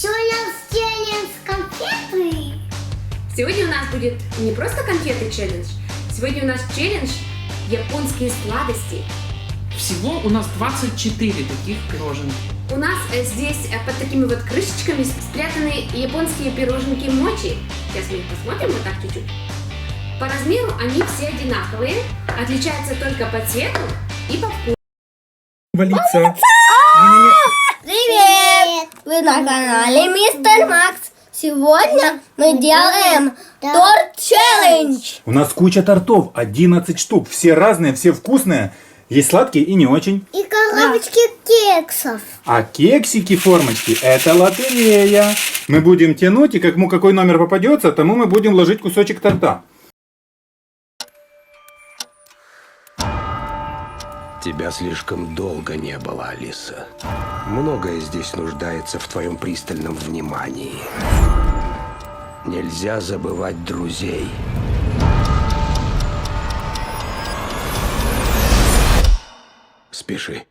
Сегодня челлендж конфеты. Сегодня у нас будет не просто конфеты челлендж, сегодня у нас челлендж японские сладости. Всего у нас 24 таких пирожных. У нас здесь под такими вот крышечками спрятаны японские пироженки мочи. Сейчас мы их посмотрим вот так чуть-чуть. По размеру они все одинаковые, отличаются только по цвету и по вкусу. Валиться. Привет! Вы на канале Мистер Макс. Сегодня мы делаем торт-челлендж. У нас куча тортов, 11 штук. Все разные, все вкусные. Есть сладкие и не очень. И коробочки кексов. А кексики, формочки, это лотерея. Мы будем тянуть, и кому какой номер попадется, тому мы будем ложить кусочек торта. Тебя слишком долго не было, Алиса. Многое здесь нуждается в твоем пристальном внимании. Нельзя забывать друзей. Спеши.